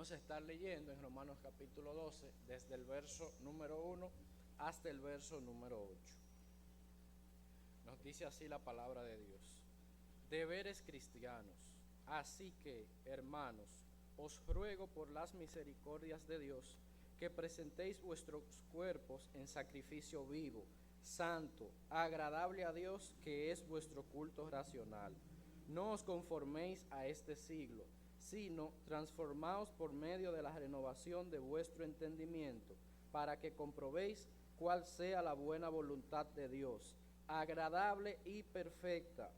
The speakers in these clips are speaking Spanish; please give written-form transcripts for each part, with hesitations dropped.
Vamos a estar leyendo en Romanos capítulo 12, desde el verso número 1 hasta el verso número 8. Nos dice así la palabra de Dios. Deberes cristianos. Así que, hermanos, os ruego por las misericordias de Dios que presentéis vuestros cuerpos en sacrificio vivo, santo, agradable a Dios, que es vuestro culto racional. No os conforméis a este siglo, sino transformaos por medio de la renovación de vuestro entendimiento, para que comprobéis cuál sea la buena voluntad de Dios, agradable y perfecta.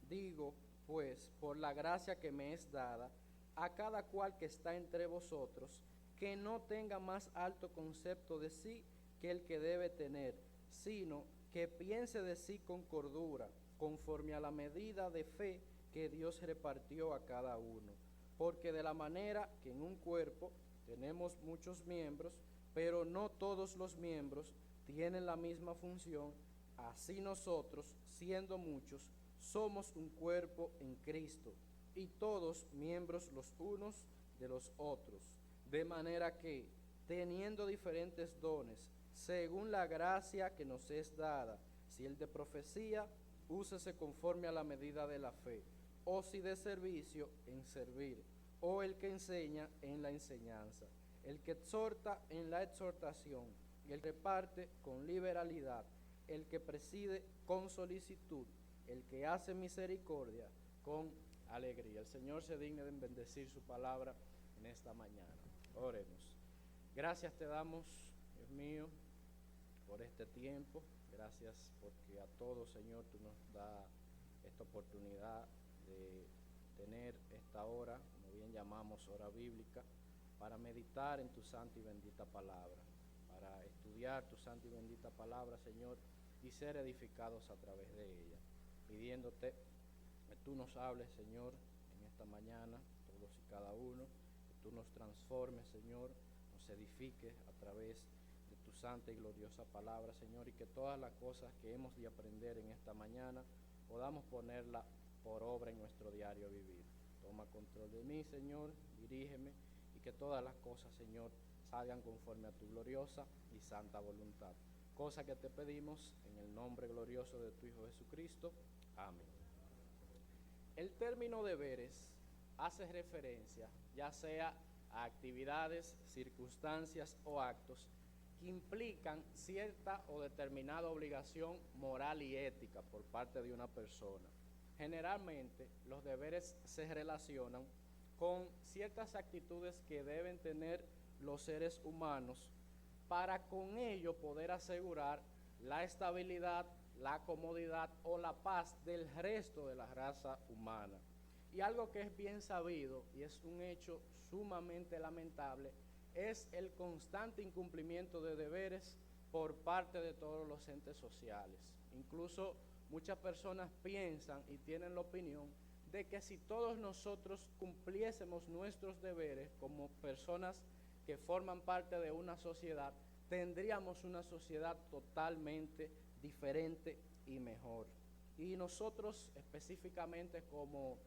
Digo, pues, por la gracia que me es dada, a cada cual que está entre vosotros, que no tenga más alto concepto de sí que el que debe tener, sino que piense de sí con cordura, conforme a la medida de fe que Dios repartió a cada uno. Porque de la manera que en un cuerpo tenemos muchos miembros, pero no todos los miembros tienen la misma función, así nosotros, siendo muchos, somos un cuerpo en Cristo, y todos miembros los unos de los otros. De manera que, teniendo diferentes dones, según la gracia que nos es dada, si el de profecía, úsese conforme a la medida de la fe, o si de servicio, en servir, o el que enseña, en la enseñanza, el que exhorta, en la exhortación, y el que reparte, con liberalidad, el que preside, con solicitud, el que hace misericordia, con alegría. El Señor se digne de bendecir su palabra en esta mañana. Oremos. Gracias te damos, Dios mío, por este tiempo. Gracias porque a todos, Señor, tú nos das esta oportunidad de tener esta hora, como bien llamamos hora bíblica, para meditar en tu santa y bendita palabra, para estudiar tu santa y bendita palabra, Señor, y ser edificados a través de ella, pidiéndote que tú nos hables, Señor, en esta mañana, todos y cada uno, que tú nos transformes, Señor, nos edifiques a través de tu santa y gloriosa palabra, Señor, y que todas las cosas que hemos de aprender en esta mañana podamos ponerla por obra en nuestro diario vivir. Toma control de mí, Señor, dirígeme, y que todas las cosas, Señor, salgan conforme a tu gloriosa y santa voluntad. Cosa que te pedimos en el nombre glorioso de tu Hijo Jesucristo. Amén. El término deberes hace referencia ya sea a actividades, circunstancias o actos que implican cierta o determinada obligación moral y ética por parte de una persona. Generalmente los deberes se relacionan con ciertas actitudes que deben tener los seres humanos para con ello poder asegurar la estabilidad, la comodidad o la paz del resto de la raza humana. Y algo que es bien sabido y es un hecho sumamente lamentable es el constante incumplimiento de deberes por parte de todos los entes sociales. Incluso muchas personas piensan y tienen la opinión de que si todos nosotros cumpliésemos nuestros deberes como personas que forman parte de una sociedad, tendríamos una sociedad totalmente diferente y mejor. Y nosotros específicamente como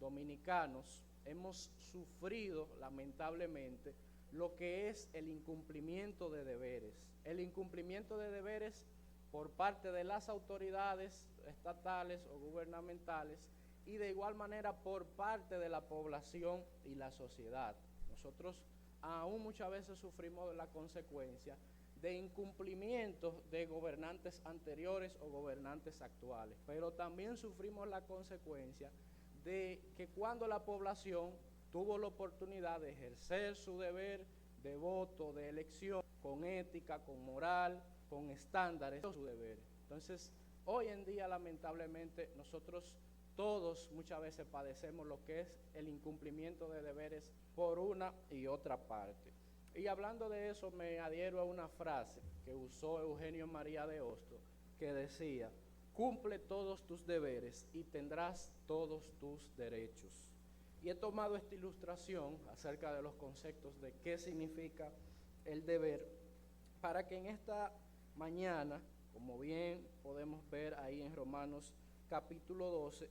dominicanos hemos sufrido lamentablemente lo que es el incumplimiento de deberes. El incumplimiento de deberes por parte de las autoridades estatales o gubernamentales y de igual manera por parte de la población y la sociedad. Nosotros aún muchas veces sufrimos la consecuencia de incumplimientos de gobernantes anteriores o gobernantes actuales, pero también sufrimos la consecuencia de que cuando la población tuvo la oportunidad de ejercer su deber de voto, de elección, con ética, con moral, con estándares, su deber. Entonces, hoy en día, lamentablemente, nosotros todos muchas veces padecemos lo que es el incumplimiento de deberes por una y otra parte. Y hablando de eso, me adhiero a una frase que usó Eugenio María de Hostos, que decía: cumple todos tus deberes y tendrás todos tus derechos. Y he tomado esta ilustración acerca de los conceptos de qué significa el deber, para que en esta mañana, como bien podemos ver ahí en Romanos capítulo 12,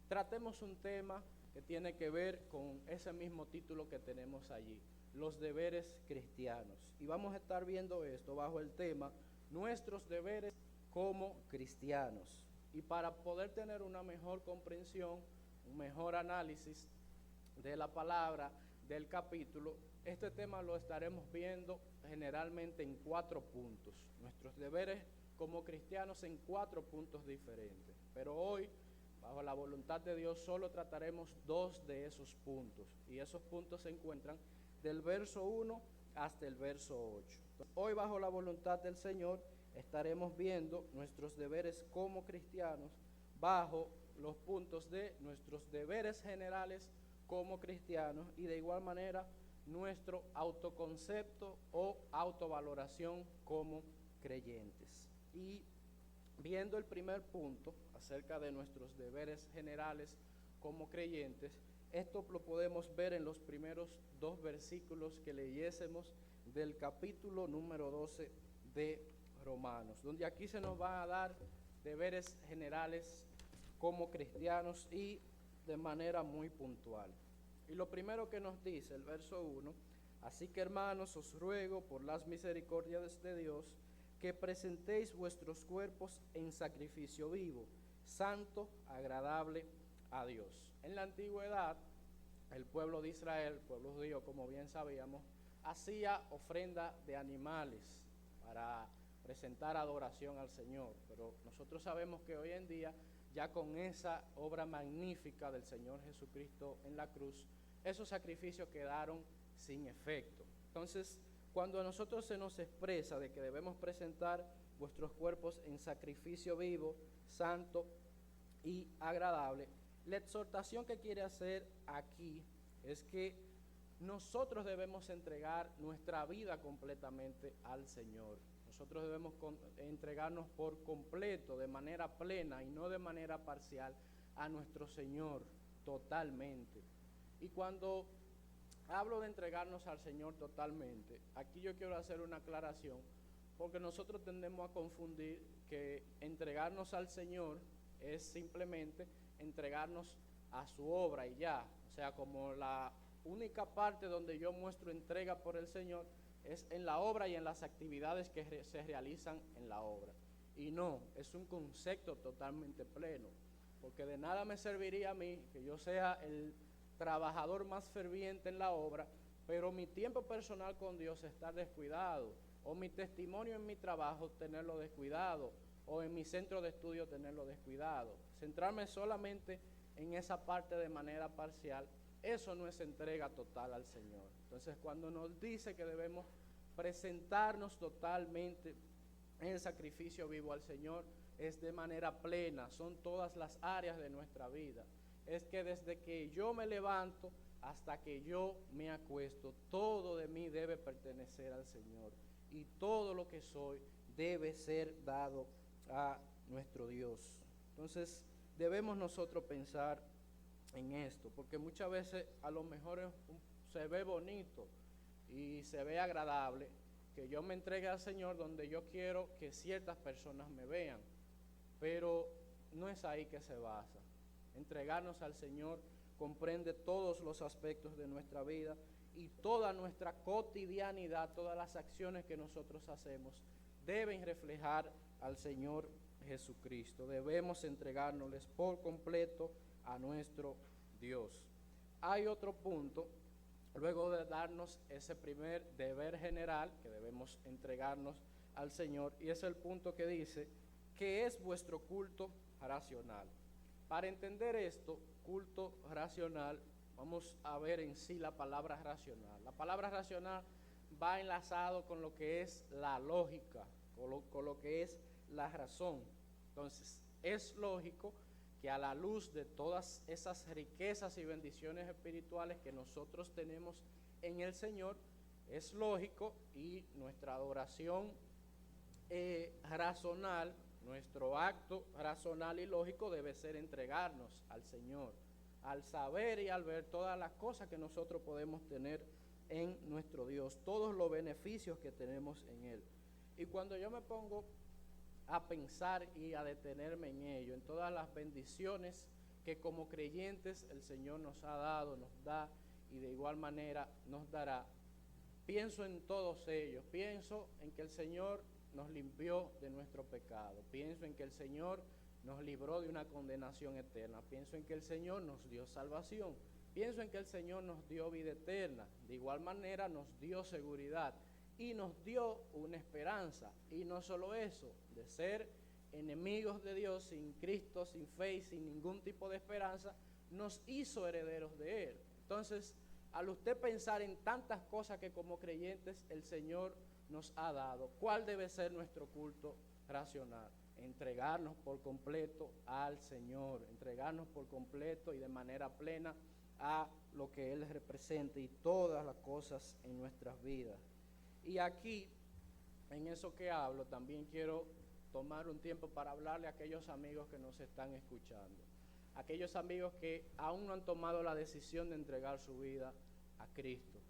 tratemos un tema que tiene que ver con ese mismo título que tenemos allí. los deberes cristianos. Y vamos a estar viendo esto bajo el tema nuestros deberes como cristianos. Y para poder tener una mejor comprensión, un mejor análisis de la palabra, del capítulo, este tema lo estaremos viendo generalmente en 4 puntos. Nuestros deberes como cristianos en 4 puntos diferentes. Pero hoy, bajo la voluntad de Dios, solo trataremos 2 de esos puntos. Y esos puntos se encuentran del verso 1 hasta el verso 8. Hoy, bajo la voluntad del Señor, estaremos viendo nuestros deberes como cristianos bajo los puntos de nuestros deberes generales como cristianos y de igual manera nuestro autoconcepto o autovaloración como creyentes. Y viendo el primer punto acerca de nuestros deberes generales como creyentes, esto lo podemos ver en los primeros 2 versículos que leyésemos del capítulo número 12 de Romanos, donde aquí se nos va a dar deberes generales como cristianos y de manera muy puntual. Y lo primero que nos dice el verso 1, así que hermanos, os ruego por las misericordias de Dios, que presentéis vuestros cuerpos en sacrificio vivo, santo, agradable a Dios. En la antigüedad, el pueblo de Israel, el pueblo judío, como bien sabíamos, hacía ofrenda de animales para presentar adoración al Señor. Pero nosotros sabemos que hoy en día, ya con esa obra magnífica del Señor Jesucristo en la cruz, esos sacrificios quedaron sin efecto. Entonces, cuando a nosotros se nos expresa de que debemos presentar vuestros cuerpos en sacrificio vivo, santo y agradable, la exhortación que quiere hacer aquí es que nosotros debemos entregar nuestra vida completamente al Señor. Nosotros debemos entregarnos por completo, de manera plena y no de manera parcial, a nuestro Señor totalmente. Y cuando hablo de entregarnos al Señor totalmente, aquí yo quiero hacer una aclaración, porque nosotros tendemos a confundir que entregarnos al Señor es simplemente entregarnos a su obra y ya. O sea, como la única parte donde yo muestro entrega por el Señor es en la obra y en las actividades que se realizan en la obra. Y no, es un concepto totalmente pleno, porque de nada me serviría a mí que yo sea el trabajador más ferviente en la obra, pero mi tiempo personal con Dios está descuidado, o mi testimonio en mi trabajo tenerlo descuidado, o en mi centro de estudio tenerlo descuidado. Centrarme solamente en esa parte de manera parcial, eso no es entrega total al Señor. Entonces, cuando nos dice que debemos presentarnos totalmente en sacrificio vivo al Señor, es de manera plena, son todas las áreas de nuestra vida. Es que desde que yo me levanto hasta que yo me acuesto, todo de mí debe pertenecer al Señor. Y todo lo que soy debe ser dado a nuestro Dios. Entonces, debemos nosotros pensar en esto, porque muchas veces a lo mejor se ve bonito y se ve agradable que yo me entregue al Señor donde yo quiero que ciertas personas me vean, pero no es ahí que se basa. Entregarnos al Señor comprende todos los aspectos de nuestra vida y toda nuestra cotidianidad, todas las acciones que nosotros hacemos deben reflejar al Señor Jesucristo. Debemos entregárnosles por completo a nuestro Dios. Hay otro punto, luego de darnos ese primer deber general, que debemos entregarnos al Señor, y es el punto que dice, ¿qué es vuestro culto racional? Para entender esto, culto racional, vamos a ver en sí la palabra racional. La palabra racional va enlazado con lo que es la lógica, con lo que es la razón. Entonces, es lógico que a la luz de todas esas riquezas y bendiciones espirituales que nosotros tenemos en el Señor, es lógico y nuestra adoración razonal, nuestro acto razonal y lógico debe ser entregarnos al Señor, al saber y al ver todas las cosas que nosotros podemos tener en nuestro Dios, todos los beneficios que tenemos en Él. Y cuando yo me pongo a pensar y a detenerme en ello, en todas las bendiciones que como creyentes el Señor nos ha dado, nos da y de igual manera nos dará, pienso en todos ellos, pienso en que el Señor nos limpió de nuestro pecado, pienso en que el Señor nos libró de una condenación eterna, pienso en que el Señor nos dio salvación, pienso en que el Señor nos dio vida eterna, de igual manera nos dio seguridad y nos dio una esperanza, y no solo eso, de ser enemigos de Dios, sin Cristo, sin fe y sin ningún tipo de esperanza, nos hizo herederos de Él. Entonces, al usted pensar en tantas cosas que como creyentes el Señor nos ha dado, ¿cuál debe ser nuestro culto racional? Entregarnos por completo al Señor, entregarnos por completo y de manera plena a lo que Él representa y todas las cosas en nuestras vidas. Y aquí, en eso que hablo, también quiero tomar un tiempo para hablarle a aquellos amigos que nos están escuchando, aquellos amigos que aún no han tomado la decisión de entregar su vida a Cristo.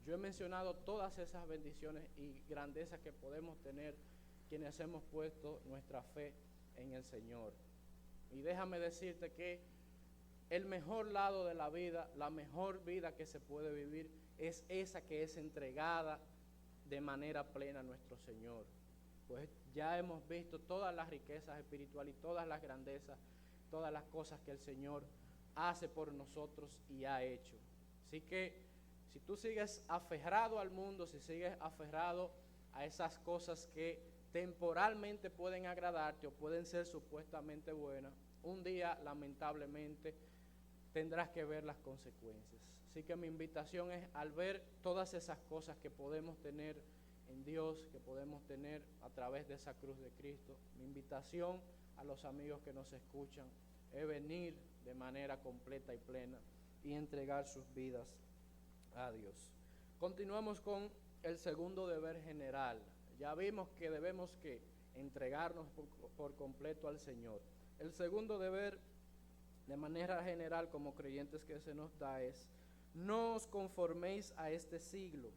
Yo he mencionado todas esas bendiciones y grandezas que podemos tener quienes hemos puesto nuestra fe en el Señor. Y déjame decirte que el mejor lado de la vida, la mejor vida que se puede vivir, es esa que es entregada de manera plena a nuestro Señor. Pues ya hemos visto todas las riquezas espirituales y todas las grandezas, todas las cosas que el Señor hace por nosotros y ha hecho. Así que si tú sigues aferrado al mundo, si sigues aferrado a esas cosas que temporalmente pueden agradarte o pueden ser supuestamente buenas, un día lamentablemente tendrás que ver las consecuencias. Así que mi invitación es, al ver todas esas cosas que podemos tener en Dios, que podemos tener a través de esa cruz de Cristo, mi invitación a los amigos que nos escuchan es venir de manera completa y plena y entregar sus vidas a Dios. Continuamos con el segundo deber general. Ya vimos que debemos que entregarnos por completo al Señor. El segundo deber, de manera general, como creyentes que se nos da, es: no os conforméis a este siglo,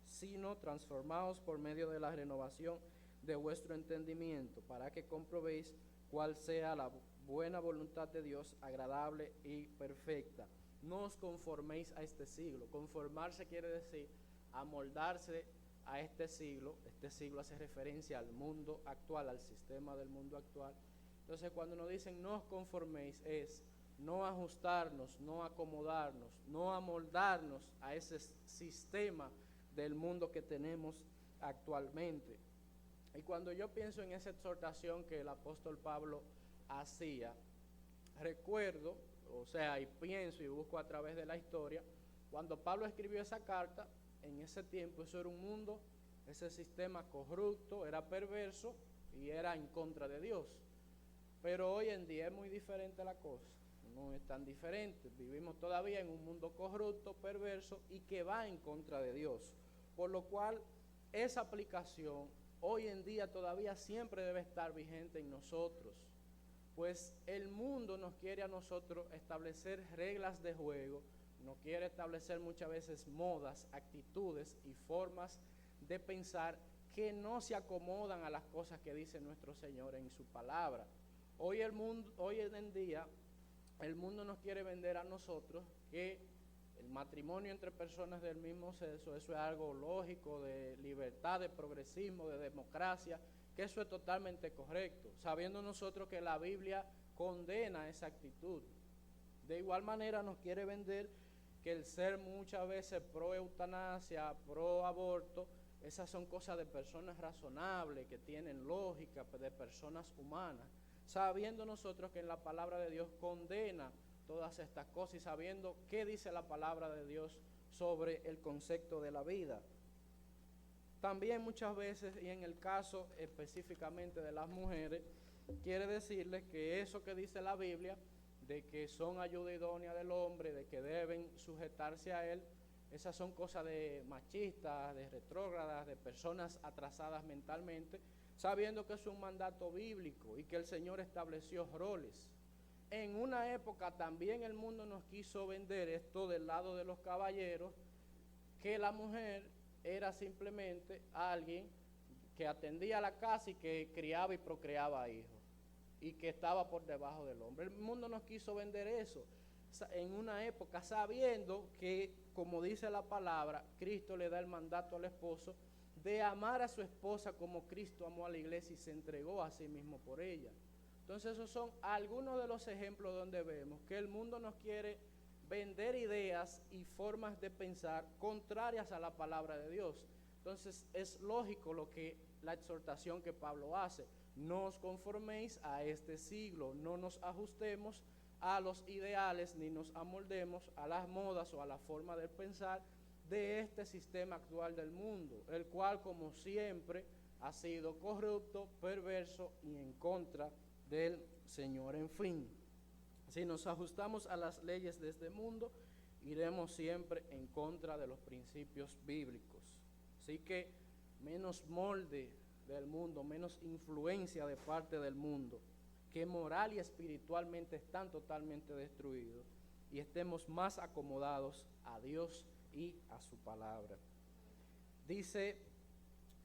sino transformaos por medio de la renovación de vuestro entendimiento, para que comprobéis cuál sea la buena voluntad de Dios, agradable y perfecta. No os conforméis a este siglo. Conformarse quiere decir amoldarse a este siglo. Este siglo hace referencia al mundo actual, al sistema del mundo actual. Entonces, cuando nos dicen no os conforméis, es no ajustarnos, no acomodarnos, no amoldarnos a ese sistema del mundo que tenemos actualmente. Y cuando yo pienso en esa exhortación que el apóstol Pablo hacía, recuerdo, o sea, y pienso y busco a través de la historia, cuando Pablo escribió esa carta, en ese tiempo eso era un mundo, ese sistema corrupto, era perverso y era en contra de Dios. Pero hoy en día es muy diferente la cosa, no es tan diferente. Vivimos todavía en un mundo corrupto, perverso y que va en contra de Dios. Por lo cual, esa aplicación hoy en día todavía siempre debe estar vigente en nosotros. Pues el mundo nos quiere a nosotros establecer reglas de juego, nos quiere establecer muchas veces modas, actitudes y formas de pensar que no se acomodan a las cosas que dice nuestro Señor en su palabra. Hoy en día, el mundo nos quiere vender a nosotros que el matrimonio entre personas del mismo sexo, eso es algo lógico, de libertad, de progresismo, de democracia, que eso es totalmente correcto, sabiendo nosotros que la Biblia condena esa actitud. De igual manera nos quiere vender que el ser muchas veces pro eutanasia, pro aborto, esas son cosas de personas razonables, que tienen lógica, de personas humanas, sabiendo nosotros que en la palabra de Dios condena todas estas cosas y sabiendo qué dice la palabra de Dios sobre el concepto de la vida. También muchas veces, y en el caso específicamente de las mujeres, quiere decirles que eso que dice la Biblia, de que son ayuda idónea del hombre, de que deben sujetarse a él, esas son cosas de machistas, de retrógradas, de personas atrasadas mentalmente, sabiendo que es un mandato bíblico y que el Señor estableció roles. En una época también el mundo nos quiso vender esto del lado de los caballeros, que la mujer era simplemente alguien que atendía la casa y que criaba y procreaba hijos, y que estaba por debajo del hombre. El mundo nos quiso vender eso en una época, sabiendo que como dice la palabra, Cristo le da el mandato al esposo de amar a su esposa como Cristo amó a la iglesia y se entregó a sí mismo por ella. Entonces esos son algunos de los ejemplos donde vemos que el mundo nos quiere vender ideas y formas de pensar contrarias a la palabra de Dios. Entonces es lógico la exhortación que Pablo hace: no os conforméis a este siglo, no nos ajustemos a los ideales ni nos amoldemos a las modas o a la forma de pensar de este sistema actual del mundo, el cual, como siempre, ha sido corrupto, perverso y en contra del Señor. En fin, si nos ajustamos a las leyes de este mundo, iremos siempre en contra de los principios bíblicos. Así que menos molde del mundo, menos influencia de parte del mundo, que moral y espiritualmente están totalmente destruidos, y estemos más acomodados a Dios y a su palabra. Dice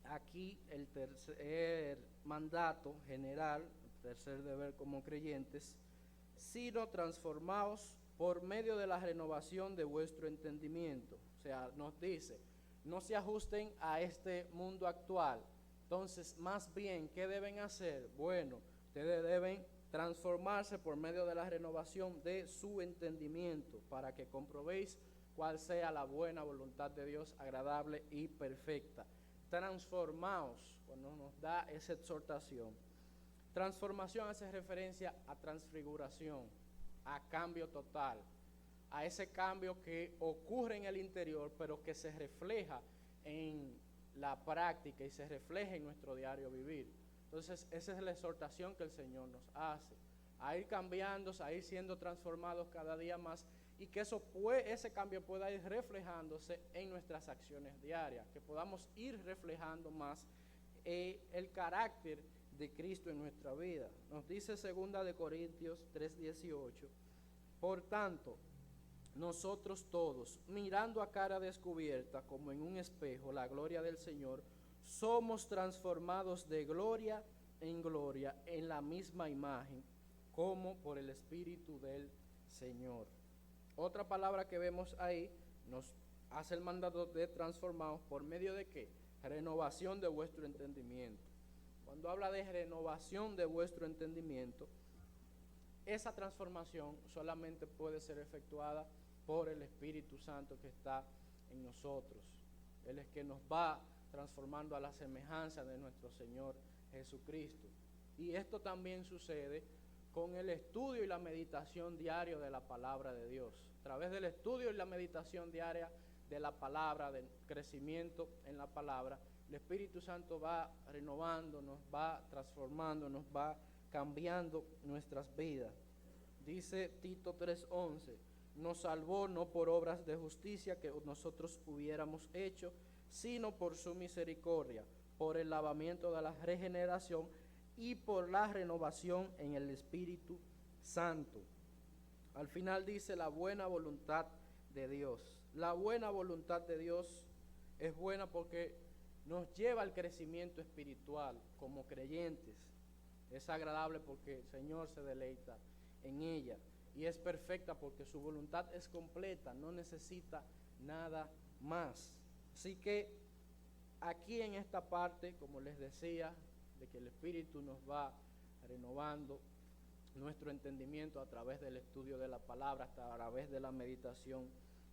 aquí el tercer mandato general, el tercer deber como creyentes: sino transformaos por medio de la renovación de vuestro entendimiento. O sea, nos dice, no se ajusten a este mundo actual. Entonces, más bien, ¿qué deben hacer? Bueno, ustedes deben transformarse por medio de la renovación de su entendimiento, para que comprobéis cuál sea la buena voluntad de Dios, agradable y perfecta. Transformaos, cuando nos da esa exhortación. Transformación hace referencia a transfiguración, a cambio total, a ese cambio que ocurre en el interior, pero que se refleja en la práctica y se refleja en nuestro diario vivir. Entonces, esa es la exhortación que el Señor nos hace, a ir cambiando, a ir siendo transformados cada día más, y que ese cambio pueda ir reflejándose en nuestras acciones diarias, que podamos ir reflejando más el carácter de Cristo en nuestra vida. Nos dice 2 Corintios 3:18: por tanto, nosotros todos, mirando a cara descubierta como en un espejo la gloria del Señor, somos transformados de gloria en gloria en la misma imagen, como por el Espíritu del Señor. Otra palabra que vemos ahí nos hace el mandato de transformados por medio de ¿qué? Renovación de vuestro entendimiento. Cuando habla de renovación de vuestro entendimiento, esa transformación solamente puede ser efectuada por el Espíritu Santo que está en nosotros. Él es que nos va transformando a la semejanza de nuestro Señor Jesucristo. Y esto también sucede con el estudio y la meditación diaria de la palabra de Dios. A través del estudio y la meditación diaria de la palabra, del crecimiento en la palabra, el Espíritu Santo va renovando, nos va transformando, nos va cambiando nuestras vidas. Dice Tito 3:11: nos salvó no por obras de justicia que nosotros hubiéramos hecho, sino por su misericordia, por el lavamiento de la regeneración y por la renovación en el Espíritu Santo. Al final dice la buena voluntad de Dios. La buena voluntad de Dios es buena porque nos lleva al crecimiento espiritual como creyentes. Es agradable porque el Señor se deleita en ella, y es perfecta porque su voluntad es completa, no necesita nada más. Así que aquí en esta parte, como les decía, de que el Espíritu nos va renovando nuestro entendimiento a través del estudio de la palabra, a través de la meditación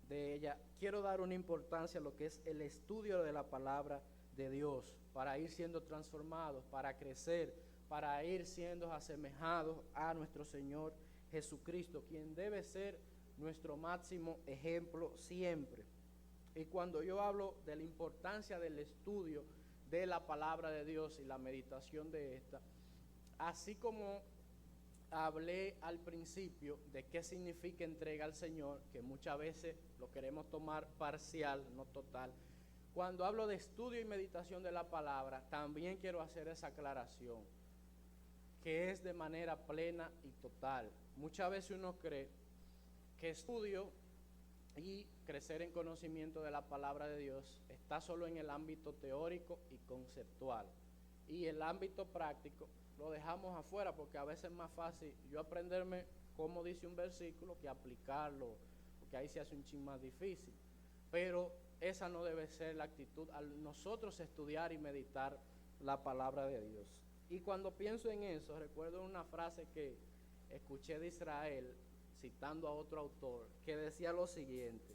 de ella, quiero dar una importancia a lo que es el estudio de la palabra de Dios, para ir siendo transformados, para crecer, para ir siendo asemejados a nuestro Señor Jesucristo, quien debe ser nuestro máximo ejemplo siempre. Y cuando yo hablo de la importancia del estudio de la palabra de Dios y la meditación de esta, así como hablé al principio de qué significa entrega al Señor, que muchas veces lo queremos tomar parcial, no total. Cuando hablo de estudio y meditación de la palabra, también quiero hacer esa aclaración, que es de manera plena y total. Muchas veces uno cree que estudio y crecer en conocimiento de la palabra de Dios está solo en el ámbito teórico y conceptual, y el ámbito práctico lo dejamos afuera, porque a veces es más fácil yo aprenderme cómo dice un versículo que aplicarlo, porque ahí se hace un chin más difícil. pero esa no debe ser la actitud al nosotros estudiar y meditar la palabra de Dios. Y cuando pienso en eso, recuerdo una frase que escuché de Israel, citando a otro autor, que decía lo siguiente: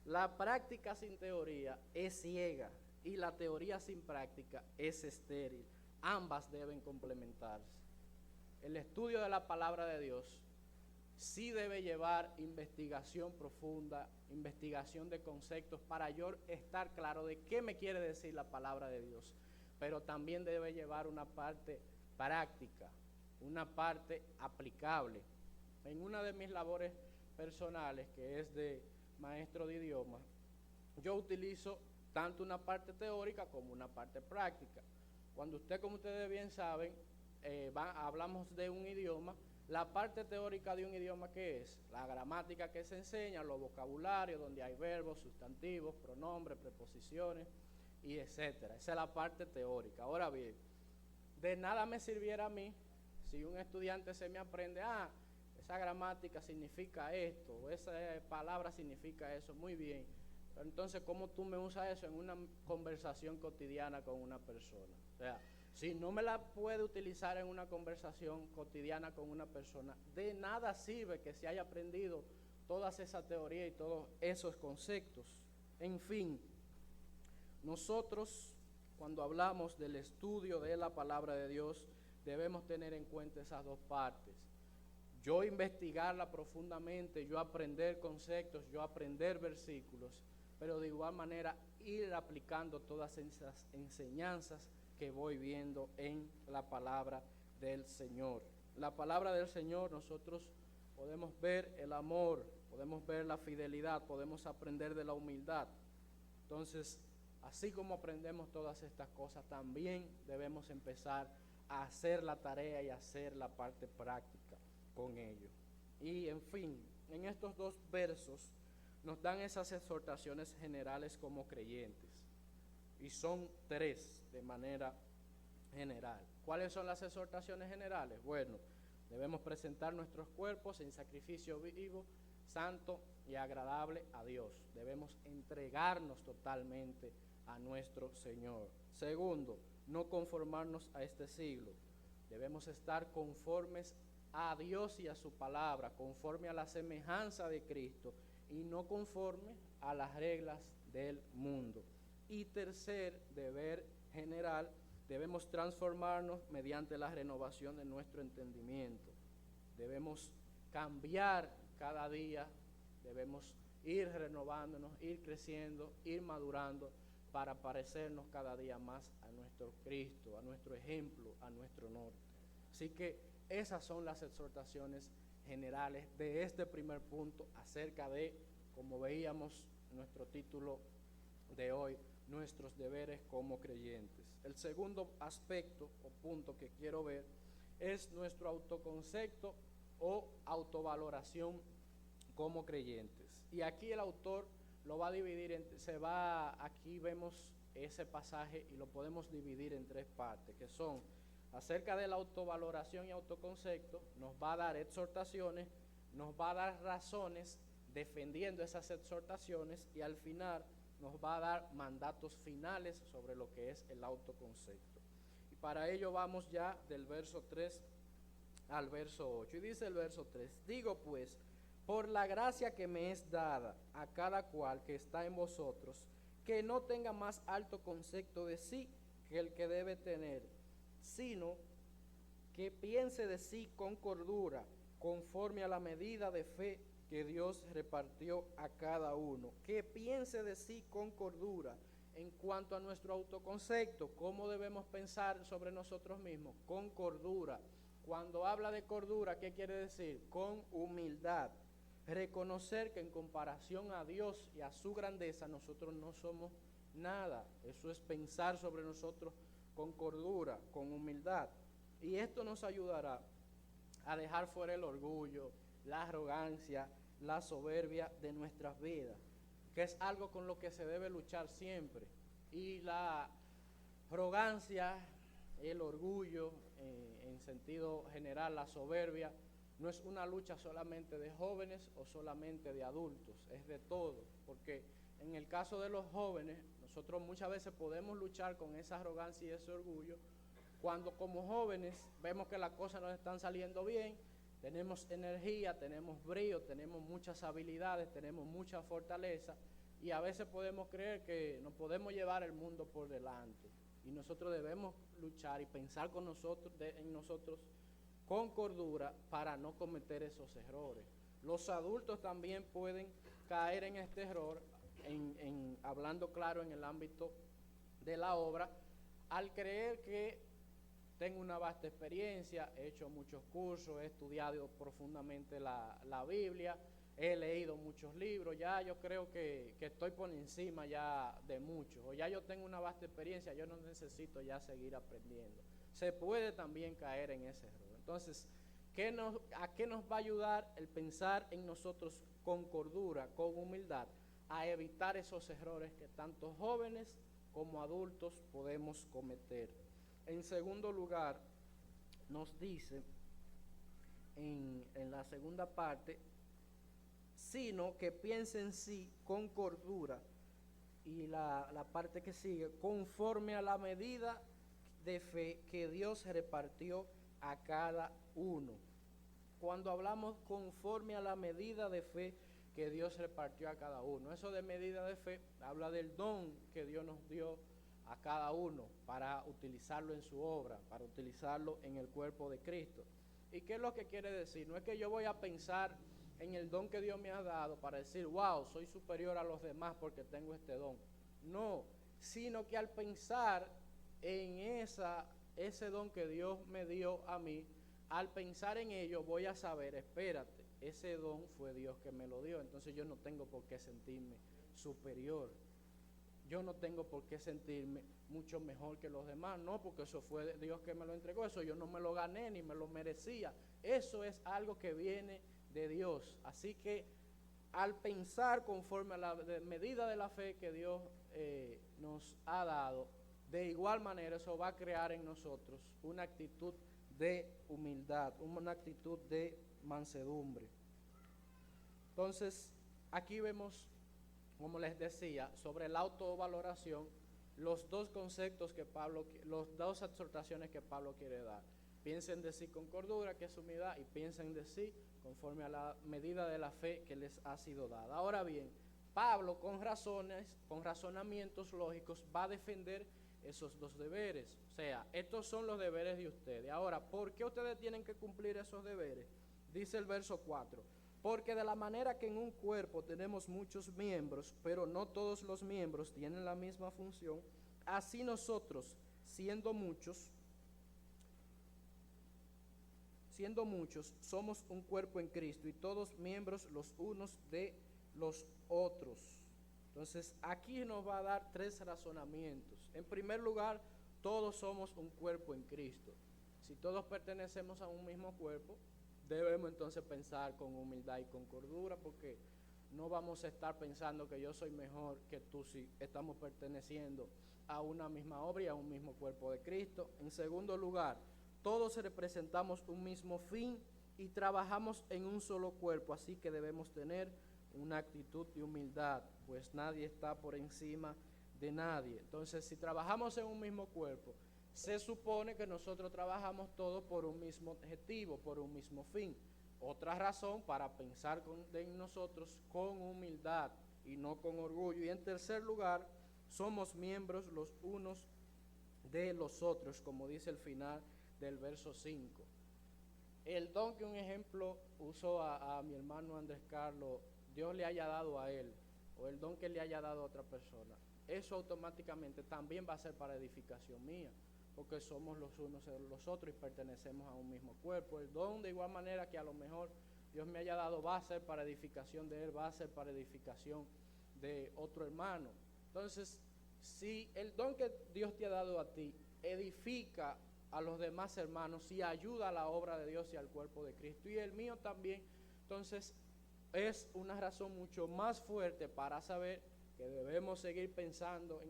la práctica sin teoría es ciega y la teoría sin práctica es estéril. Ambas deben complementarse. El estudio de la palabra de Dios sí debe llevar investigación profunda, investigación de conceptos para yo estar claro de qué me quiere decir la palabra de Dios, pero también debe llevar una parte práctica, una parte aplicable. En una de mis labores personales, que es de maestro de idiomas, yo utilizo tanto una parte teórica como una parte práctica. Cuando como ustedes bien saben, hablamos de un idioma, la parte teórica de un idioma, ¿qué es? La gramática que se enseña, los vocabularios, donde hay verbos, sustantivos, pronombres, preposiciones, y etcétera. Esa es la parte teórica. Ahora bien, de nada me sirviera a mí si un estudiante se me aprende, esa gramática significa esto, o esa palabra significa eso, muy bien. Pero entonces, ¿cómo tú me usas eso en una conversación cotidiana con una persona? O sea, si no me la puede utilizar en una conversación cotidiana con una persona, de nada sirve que se haya aprendido todas esas teorías y todos esos conceptos. En fin, nosotros, cuando hablamos del estudio de la palabra de Dios, debemos tener en cuenta esas dos partes. Yo investigarla profundamente, yo aprender conceptos, yo aprender versículos, pero de igual manera ir aplicando todas esas enseñanzas que voy viendo en la palabra del Señor. La palabra del Señor, nosotros podemos ver el amor, podemos ver la fidelidad, podemos aprender de la humildad. Entonces, así como aprendemos todas estas cosas, también debemos empezar a hacer la tarea y hacer la parte práctica con ello. Y en fin, en estos dos versos nos dan esas exhortaciones generales como creyentes. Y son tres de manera general. ¿Cuáles son las exhortaciones generales? Bueno, debemos presentar nuestros cuerpos en sacrificio vivo, santo y agradable a Dios. Debemos entregarnos totalmente a nuestro Señor. Segundo, no conformarnos a este siglo. Debemos estar conformes a Dios y a su palabra, conforme a la semejanza de Cristo y no conforme a las reglas del mundo. Y tercer deber general, debemos transformarnos mediante la renovación de nuestro entendimiento. Debemos cambiar cada día, debemos ir renovándonos, ir creciendo, ir madurando para parecernos cada día más a nuestro Cristo, a nuestro ejemplo, a nuestro norte. Así que esas son las exhortaciones generales de este primer punto acerca de, como veíamos nuestro título de hoy, nuestros deberes como creyentes. El segundo aspecto o punto que quiero ver es nuestro autoconcepto o autovaloración como creyentes. Y aquí el autor lo va a dividir, aquí vemos ese pasaje y lo podemos dividir en tres partes, que son acerca de la autovaloración y autoconcepto, nos va a dar exhortaciones, nos va a dar razones defendiendo esas exhortaciones y al final nos va a dar mandatos finales sobre lo que es el autoconcepto. Y para ello vamos ya del verso 3 al verso 8. Y dice el verso 3, digo pues, por la gracia que me es dada a cada cual que está en vosotros, que no tenga más alto concepto de sí que el que debe tener, sino que piense de sí con cordura, conforme a la medida de fe que Dios repartió a cada uno. Que piense de sí con cordura. En cuanto a nuestro autoconcepto, ¿cómo debemos pensar sobre nosotros mismos? Con cordura. Cuando habla de cordura, ¿qué quiere decir? Con humildad. Reconocer que en comparación a Dios y a su grandeza, nosotros no somos nada. Eso es pensar sobre nosotros con cordura, con humildad. Y esto nos ayudará a dejar fuera el orgullo, la arrogancia, la soberbia de nuestras vidas, que es algo con lo que se debe luchar siempre. Y la arrogancia, el orgullo, en sentido general, la soberbia, no es una lucha solamente de jóvenes o solamente de adultos, es de todos, porque en el caso de los jóvenes, nosotros muchas veces podemos luchar con esa arrogancia y ese orgullo cuando como jóvenes vemos que las cosas nos están saliendo bien, tenemos energía, tenemos brío, tenemos muchas habilidades, tenemos mucha fortaleza y a veces podemos creer que nos podemos llevar el mundo por delante y nosotros debemos luchar y pensar en nosotros con cordura para no cometer esos errores. Los adultos también pueden caer en este error, hablando claro en el ámbito de la obra, al creer que tengo una vasta experiencia, he hecho muchos cursos, he estudiado profundamente la Biblia, he leído muchos libros, ya yo creo que estoy por encima ya de muchos, o ya yo tengo una vasta experiencia, yo no necesito ya seguir aprendiendo. Se puede también caer en ese error. Entonces, ¿a qué nos va a ayudar el pensar en nosotros con cordura, con humildad, a evitar esos errores que tanto jóvenes como adultos podemos cometer? En segundo lugar, nos dice en la segunda parte, sino que piense en sí con cordura, y la parte que sigue, conforme a la medida de fe que Dios repartió a cada uno. Cuando hablamos conforme a la medida de fe que Dios repartió a cada uno, eso de medida de fe habla del don que Dios nos dio a cada uno para utilizarlo en su obra, para utilizarlo en el cuerpo de Cristo. ¿Y qué es lo que quiere decir? No es que yo voy a pensar en el don que Dios me ha dado para decir, wow, soy superior a los demás porque tengo este don. No, sino que al pensar en ese don que Dios me dio a mí, al pensar en ello voy a saber, espérate, ese don fue Dios que me lo dio, entonces yo no tengo por qué sentirme superior. Yo no tengo por qué sentirme mucho mejor que los demás, no, porque eso fue Dios que me lo entregó, eso yo no me lo gané ni me lo merecía. Eso es algo que viene de Dios. Así que al pensar conforme a la medida de la fe que Dios nos ha dado, de igual manera eso va a crear en nosotros una actitud de humildad, una actitud de mansedumbre. Entonces, aquí vemos, como les decía, sobre la autovaloración, los dos conceptos las dos exhortaciones que Pablo quiere dar. Piensen de sí con cordura, que es humildad, y piensen de sí conforme a la medida de la fe que les ha sido dada. Ahora bien, Pablo con razonamientos lógicos va a defender esos dos deberes. O sea, estos son los deberes de ustedes. Ahora, ¿por qué ustedes tienen que cumplir esos deberes? Dice el verso 4. Porque de la manera que en un cuerpo tenemos muchos miembros, pero no todos los miembros tienen la misma función, así nosotros, siendo muchos, somos un cuerpo en Cristo y todos miembros los unos de los otros. Entonces, aquí nos va a dar tres razonamientos. En primer lugar, todos somos un cuerpo en Cristo. Si todos pertenecemos a un mismo cuerpo, debemos entonces pensar con humildad y con cordura, porque no vamos a estar pensando que yo soy mejor que tú si estamos perteneciendo a una misma obra y a un mismo cuerpo de Cristo. En segundo lugar, todos representamos un mismo fin y trabajamos en un solo cuerpo, así que debemos tener una actitud de humildad, pues nadie está por encima de nadie. Entonces, si trabajamos en un mismo cuerpo, se supone que nosotros trabajamos todos por un mismo objetivo, por un mismo fin. Otra razón para pensar en nosotros con humildad y no con orgullo. Y en tercer lugar, somos miembros los unos de los otros, como dice el final del verso 5. El don que un ejemplo usó a mi hermano Andrés Carlos, Dios le haya dado a él, o el don que le haya dado a otra persona, eso automáticamente también va a ser para edificación mía, porque somos los unos de los otros y pertenecemos a un mismo cuerpo. El don, de igual manera que a lo mejor Dios me haya dado, va a ser para edificación de él, va a ser para edificación de otro hermano. Entonces, si el don que Dios te ha dado a ti edifica a los demás hermanos y ayuda a la obra de Dios y al cuerpo de Cristo, y el mío también, entonces es una razón mucho más fuerte para saber que debemos seguir pensando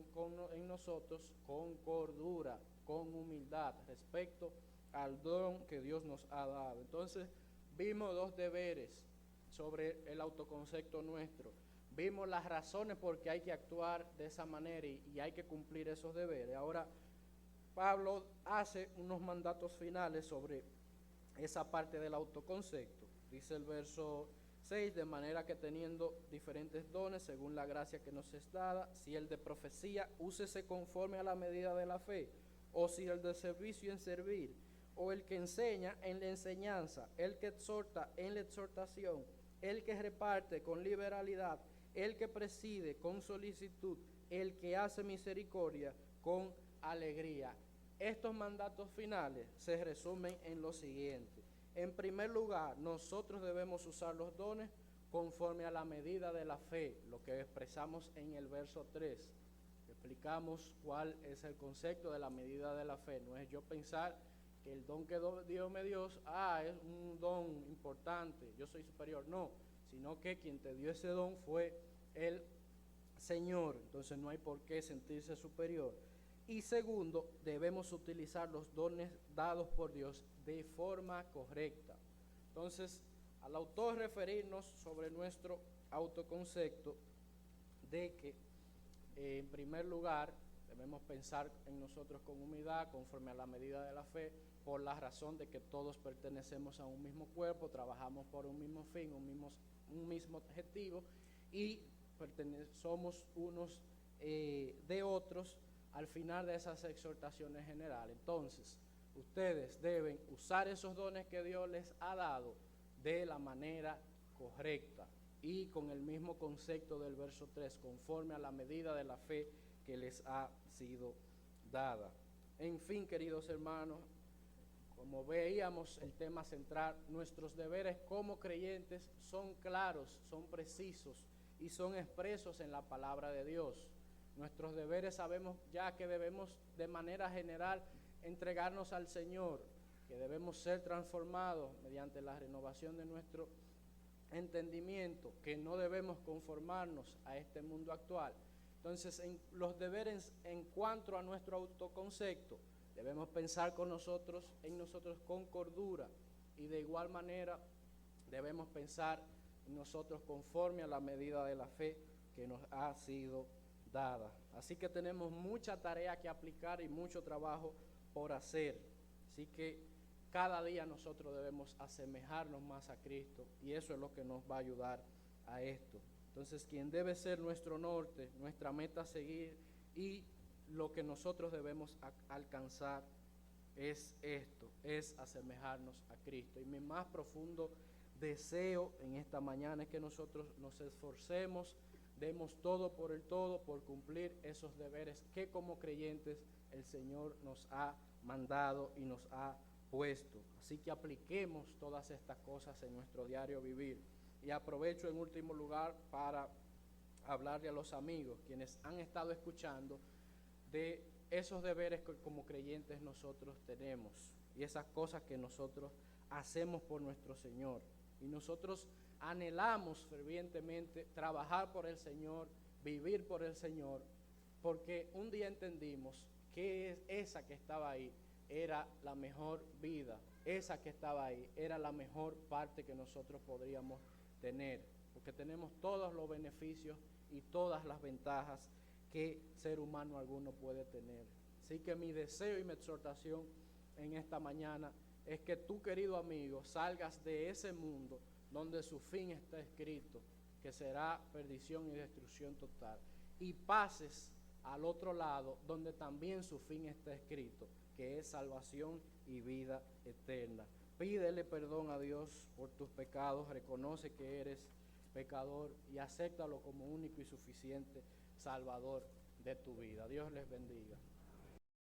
en nosotros con cordura, con humildad respecto al don que Dios nos ha dado. Entonces vimos dos deberes sobre el autoconcepto nuestro. vimos las razones por qué hay que actuar de esa manera y hay que cumplir esos deberes. Ahora, Pablo hace unos mandatos finales sobre esa parte del autoconcepto. Dice el verso 6, de manera que teniendo diferentes dones según la gracia que nos es dada, si el de profecía, úsese conforme a la medida de la fe, o si el de servicio en servir, o el que enseña en la enseñanza, el que exhorta en la exhortación, el que reparte con liberalidad, el que preside con solicitud, el que hace misericordia con alegría. Estos mandatos finales se resumen en lo siguiente. En primer lugar, nosotros debemos usar los dones conforme a la medida de la fe, lo que expresamos en el verso 3. Explicamos cuál es el concepto de la medida de la fe. No es yo pensar que el don que Dios me dio, es un don importante, yo soy superior. No, sino que quien te dio ese don fue el Señor. Entonces no hay por qué sentirse superior. Y segundo, debemos utilizar los dones dados por Dios de forma correcta. Entonces, al autor referirnos sobre nuestro autoconcepto de que, en primer lugar, debemos pensar en nosotros con humildad, conforme a la medida de la fe, por la razón de que todos pertenecemos a un mismo cuerpo, trabajamos por un mismo fin, un mismo objetivo, y somos unos de otros al final de esas exhortaciones generales. Entonces, ustedes deben usar esos dones que Dios les ha dado de la manera correcta y con el mismo concepto del verso 3, conforme a la medida de la fe que les ha sido dada. En fin, queridos hermanos, como veíamos el tema central, nuestros deberes como creyentes son claros, son precisos y son expresos en la palabra de Dios. Nuestros deberes sabemos ya que debemos de manera general entregarnos al Señor, que debemos ser transformados mediante la renovación de nuestro entendimiento, que no debemos conformarnos a este mundo actual. Entonces, en los deberes en cuanto a nuestro autoconcepto, debemos pensar en nosotros con cordura, y de igual manera debemos pensar en nosotros conforme a la medida de la fe que nos ha sido dada. Así que tenemos mucha tarea que aplicar y mucho trabajo por hacer. Así que cada día nosotros debemos asemejarnos más a Cristo, y eso es lo que nos va a ayudar a esto. Entonces, quien debe ser nuestro norte, nuestra meta a seguir, y lo que nosotros debemos alcanzar es esto, es asemejarnos a Cristo. Y mi más profundo deseo en esta mañana es que nosotros nos esforcemos, demos todo por cumplir esos deberes que como creyentes el Señor nos ha mandado y nos ha puesto. Así que apliquemos todas estas cosas en nuestro diario vivir. Y aprovecho en último lugar para hablarle a los amigos, quienes han estado escuchando, de esos deberes que como creyentes nosotros tenemos y esas cosas que nosotros hacemos por nuestro Señor. Y nosotros anhelamos fervientemente trabajar por el Señor, vivir por el Señor, porque un día entendimos que esa que estaba ahí era la mejor vida, esa que estaba ahí era la mejor parte que nosotros podríamos tener, porque tenemos todos los beneficios y todas las ventajas que ser humano alguno puede tener. Así que mi deseo y mi exhortación en esta mañana es que tú, querido amigo, salgas de ese mundo donde su fin está escrito, que será perdición y destrucción total, y pases al otro lado donde también su fin está escrito, que es salvación y vida eterna. Pídele perdón a Dios por tus pecados, reconoce que eres pecador y acéptalo como único y suficiente Salvador de tu vida. Dios les bendiga.